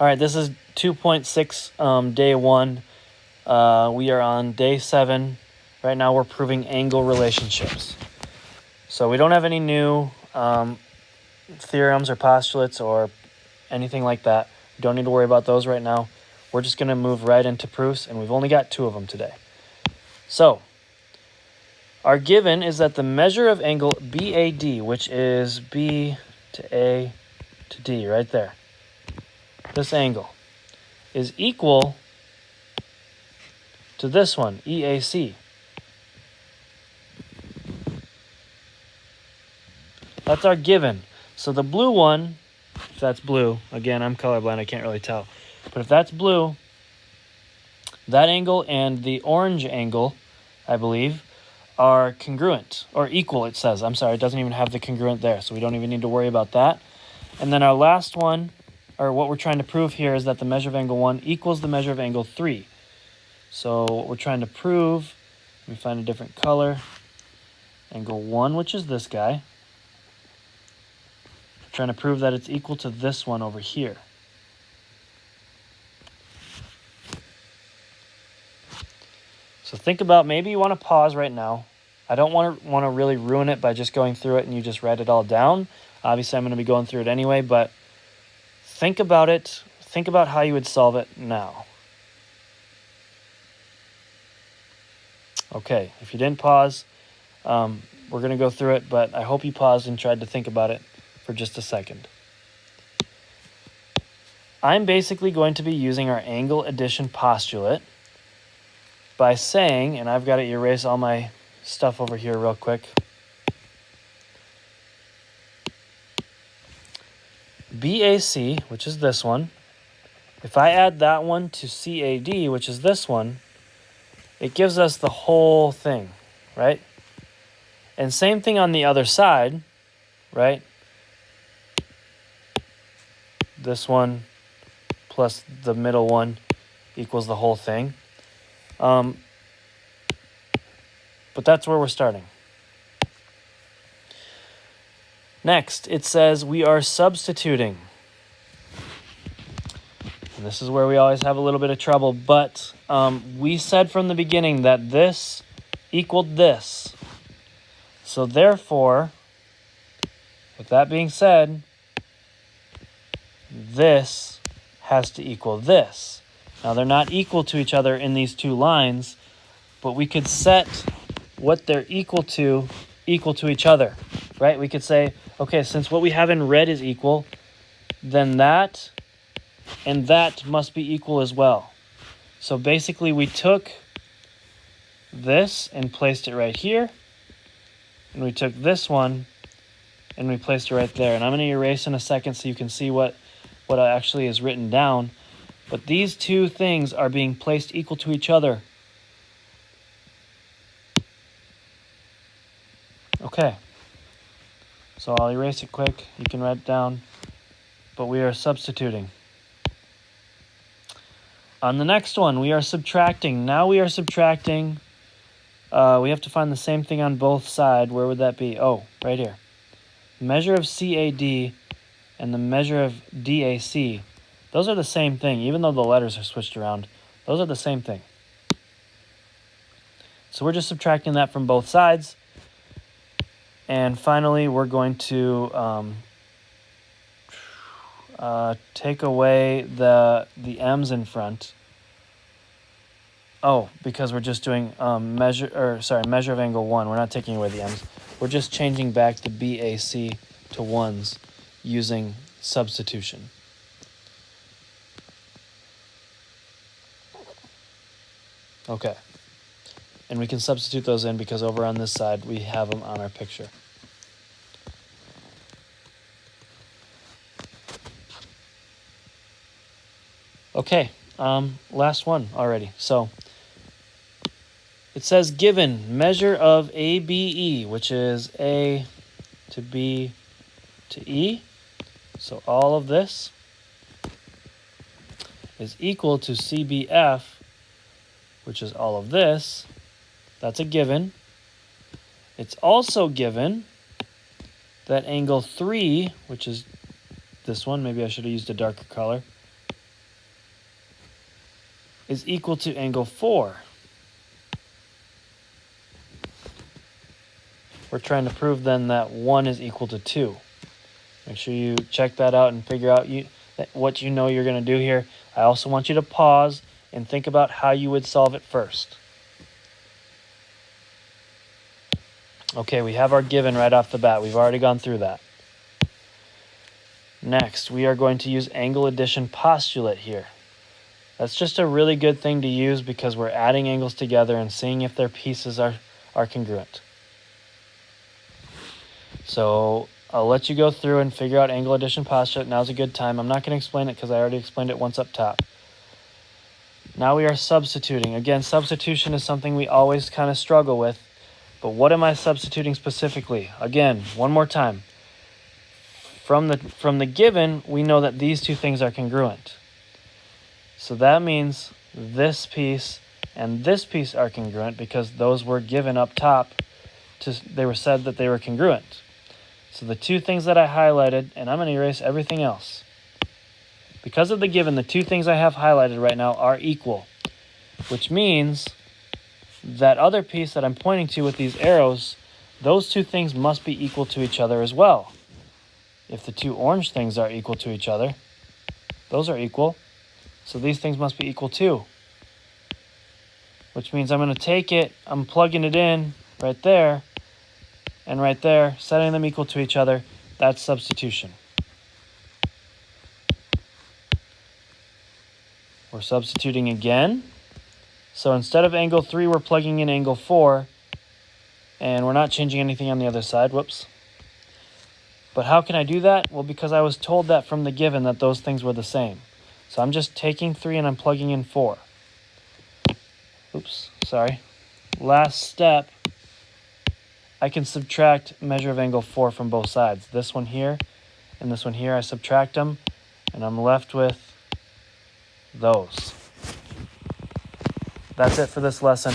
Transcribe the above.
All right, this is 2.6 day 1. We are on day 7. Right now we're proving angle relationships. So we don't have any new theorems or postulates or anything like that. We don't need to worry about those right now. We're just going to move right into proofs, and we've only got 2 of them today. So our given is that the measure of angle BAD, which is B to A to D right there, this angle, is equal to this one, EAC. That's our given. So the blue one, if that's blue, again, I'm colorblind, I can't really tell. But if that's blue, that angle and the orange angle, I believe, are congruent, or equal, it says. I'm sorry, it doesn't even have the congruent there, so we don't even need to worry about that. And then our last one, or what we're trying to prove here, is that the measure of angle 1 equals the measure of angle 3. So what we're trying to prove, let me find a different color. Angle 1, which is this guy. We're trying to prove that it's equal to this one over here. So think about, maybe you want to pause right now. I don't want to really ruin it by just going through it and you just write it all down. Obviously, I'm going to be going through it anyway, but think about it. Think about how you would solve it now. Okay, if you didn't pause, we're going to go through it, but I hope you paused and tried to think about it for just a second. I'm basically going to be using our angle addition postulate by saying, and I've got to erase all my stuff over here real quick. BAC, which is this one, if I add that one to CAD, which is this one, it gives us the whole thing, right? And same thing on the other side, right? This one plus the middle one equals the whole thing. But that's where we're starting. Next, it says we are substituting. And this is where we always have a little bit of trouble, but we said from the beginning that this equaled this. So therefore, with that being said, this has to equal this. Now they're not equal to each other in these two lines, but we could set what they're equal to each other, right? We could say, okay, since what we have in red is equal, then that and that must be equal as well. So basically we took this and placed it right here, and we took this one and we placed it right there. And I'm going to erase in a second so you can see what actually is written down. But these two things are being placed equal to each other. Okay. So I'll erase it quick. You can write it down. But we are substituting. On the next one, we are subtracting. Now we are subtracting. We have to find the same thing on both sides. Where would that be? Oh, right here. Measure of CAD and the measure of DAC. Those are the same thing, even though the letters are switched around. Those are the same thing. So we're just subtracting that from both sides. And finally, we're going to take away the m's in front. Oh, because we're just doing measure of angle 1. We're not taking away the m's. We're just changing back the BAC to 1s using substitution. Okay. And we can substitute those in because over on this side we have them on our picture. Okay, last one already. So it says given measure of ABE, which is A to B to E. So all of this is equal to CBF, which is all of this. That's a given. It's also given that angle 3, which is this one, maybe I should have used a darker color, is equal to angle 4. We're trying to prove then that 1 is equal to 2. Make sure you check that out and figure out what you know you're going to do here. I also want you to pause and think about how you would solve it first. Okay, we have our given right off the bat. We've already gone through that. Next, we are going to use angle addition postulate here. That's just a really good thing to use because we're adding angles together and seeing if their pieces are congruent. So I'll let you go through and figure out angle addition postulate. Now's a good time. I'm not going to explain it because I already explained it once up top. Now we are substituting. Again, substitution is something we always kind of struggle with. But what am I substituting specifically? Again, one more time. From the given, we know that these two things are congruent. So that means this piece and this piece are congruent because those were given up top. They were said that they were congruent. So the two things that I highlighted, and I'm going to erase everything else. Because of the given, the two things I have highlighted right now are equal, which means that other piece that I'm pointing to with these arrows, those two things must be equal to each other as well. If the two orange things are equal to each other, those are equal. So these things must be equal too. Which means I'm going to take it, I'm plugging it in right there and right there, setting them equal to each other. That's substitution. We're substituting again. So instead of angle 3, we're plugging in angle 4. And we're not changing anything on the other side. Whoops. But how can I do that? Well, because I was told that from the given that those things were the same. So I'm just taking 3 and I'm plugging in 4. Oops, sorry. Last step, I can subtract measure of angle 4 from both sides. This one here and this one here, I subtract them, and I'm left with those. That's it for this lesson.